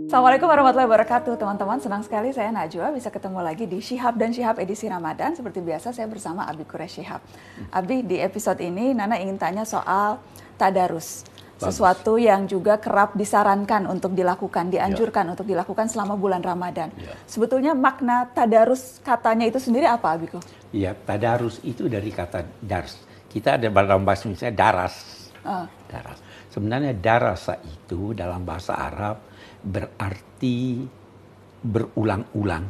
Assalamualaikum warahmatullahi wabarakatuh, teman-teman. Senang sekali saya Najwa bisa ketemu lagi di Syihab dan Syihab edisi Ramadan. Seperti biasa saya bersama Abi Quraish Syihab. Abi, di episode ini Nana ingin tanya soal tadarus. Sesuatu yang juga kerap disarankan untuk dilakukan, dianjurkan untuk dilakukan selama bulan Ramadan. Sebetulnya makna tadarus katanya itu sendiri apa, Abiku? Ya, tadarus itu dari kata dars. Kita ada dalam bahasa Indonesia daras. Daras. Sebenarnya darasa itu dalam bahasa Arab berarti berulang-ulang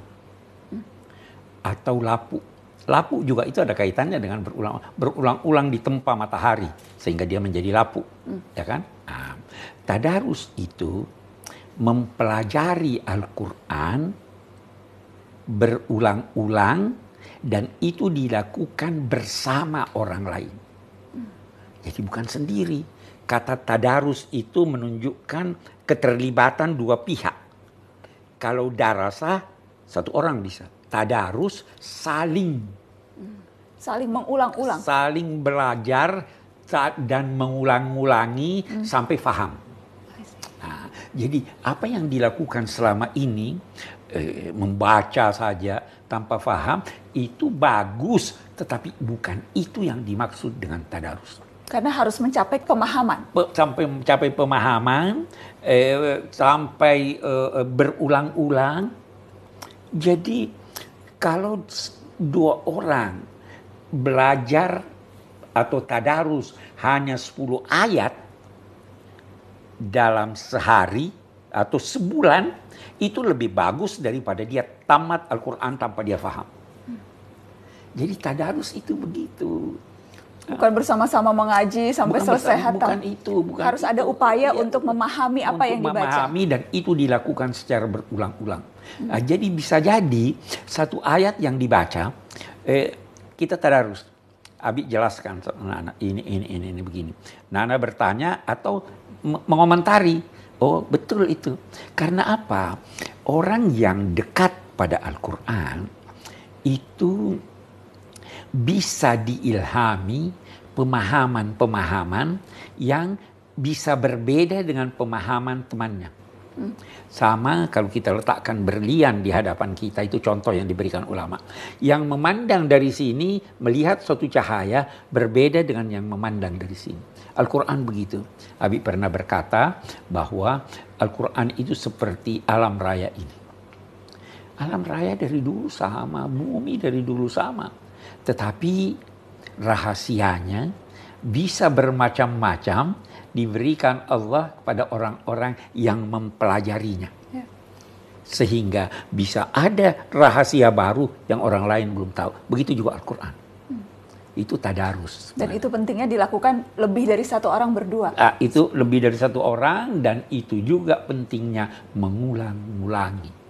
atau lapu. Lapu juga itu ada kaitannya dengan berulang-ulang ditempa matahari sehingga dia menjadi lapu, ya kan? Nah, tadarus itu mempelajari Al-Quran berulang-ulang dan itu dilakukan bersama orang lain. Jadi bukan sendiri. Kata tadarus itu menunjukkan keterlibatan dua pihak. Kalau darasah, satu orang bisa. Tadarus saling mengulang-ulang. Saling belajar dan mengulang-ulangi sampai faham. Nah, jadi apa yang dilakukan selama ini, membaca saja tanpa faham, itu bagus. Tetapi bukan itu yang dimaksud dengan tadarus. Karena harus mencapai pemahaman. Sampai mencapai pemahaman, sampai berulang-ulang. Jadi kalau dua orang belajar atau tadarus hanya 10 ayat dalam sehari atau sebulan, itu lebih bagus daripada dia tamat Al-Quran tanpa dia faham. Jadi tadarus itu begitu. Bukan bersama-sama mengaji sampai selesai hatam. Bukan itu. Harus ada upaya untuk memahami apa yang dibaca. Memahami dan itu dilakukan secara berulang-ulang. Nah, jadi bisa jadi satu ayat yang dibaca, kita tadarus. Abi jelaskan, Nana, ini begini. Nana bertanya atau mengomentari. Oh betul itu. Karena apa? Orang yang dekat pada Al-Quran itu bisa diilhami pemahaman-pemahaman yang bisa berbeda dengan pemahaman temannya. Sama kalau kita letakkan berlian di hadapan kita, itu contoh yang diberikan ulama. Yang memandang dari sini melihat suatu cahaya berbeda dengan yang memandang dari sini. Al-Quran begitu. Abi pernah berkata bahwa Al-Quran itu seperti alam raya ini. Alam raya dari dulu sama, bumi dari dulu sama. Tetapi rahasianya bisa bermacam-macam diberikan Allah kepada orang-orang yang mempelajarinya. Sehingga bisa ada rahasia baru yang orang lain belum tahu. Begitu juga Al-Quran. Itu tadarus. Dan itu pentingnya dilakukan lebih dari satu orang berdua. Itu lebih dari satu orang dan itu juga pentingnya mengulang-ulangi.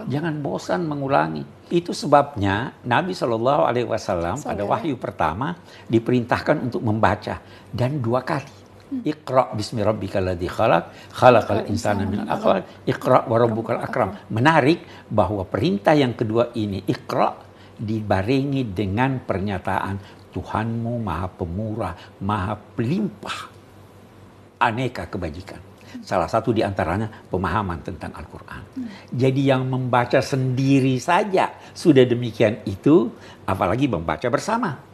Jangan bosan mengulangi. Itu sebabnya Nabi SAW pada wahyu pertama diperintahkan untuk membaca dan 2 kali. Iqra bismi rabbikal ladzi khalaq, khalaqal insana min 'alaq, iqra wa rabbukal akram. Menarik bahwa perintah yang kedua ini, iqra, dibarengi dengan pernyataan Tuhanmu Maha Pemurah, Maha Pelimpah aneka kebajikan. Salah satu di antaranya pemahaman tentang Al-Quran. Jadi yang membaca sendiri saja sudah demikian itu, apalagi membaca bersama.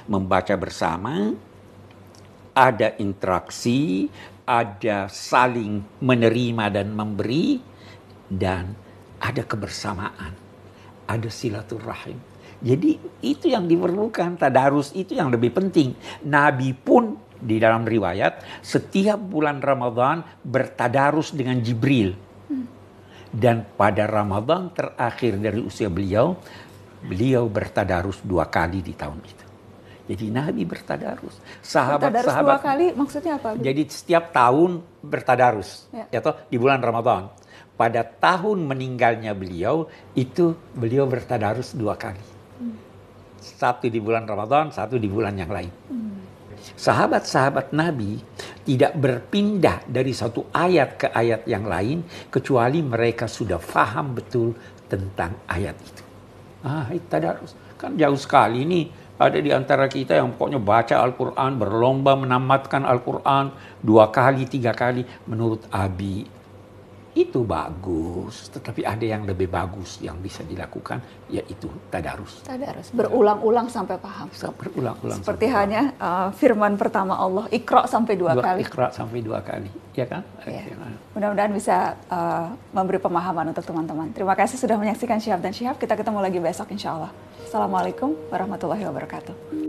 Membaca bersama, ada interaksi, ada saling menerima dan memberi, dan ada kebersamaan, ada silaturahim. Jadi itu yang diperlukan, tadarus itu yang lebih penting. Nabi pun di dalam riwayat setiap bulan Ramadan bertadarus dengan Jibril. Dan pada Ramadan terakhir dari usia beliau bertadarus 2 kali di tahun itu. Jadi Nabi bertadarus. Bertadarus 2 kali maksudnya apa? Jadi setiap tahun bertadarus, atau di bulan Ramadan. Pada tahun meninggalnya beliau beliau bertadarus 2 kali. Satu di bulan Ramadan, satu di bulan yang lain. Sahabat-sahabat Nabi tidak berpindah dari satu ayat ke ayat yang lain kecuali mereka sudah faham betul tentang ayat itu. Itu tadarus. Kan jauh sekali nih. Ada di antara kita yang pokoknya baca Al-Quran, berlomba menamatkan Al-Quran 2 kali, 3 kali. Menurut Abi, itu bagus, tetapi ada yang lebih bagus yang bisa dilakukan, yaitu tadarus. Tadarus, berulang-ulang sampai paham. Berulang-ulang. Seperti hanya firman pertama Allah, Iqra sampai dua kali. Iqra sampai 2 kali, ya kan? Ya. Mudah-mudahan bisa memberi pemahaman untuk teman-teman. Terima kasih sudah menyaksikan Syihab dan Syihab. Kita ketemu lagi besok insya Allah. Assalamualaikum warahmatullahi wabarakatuh.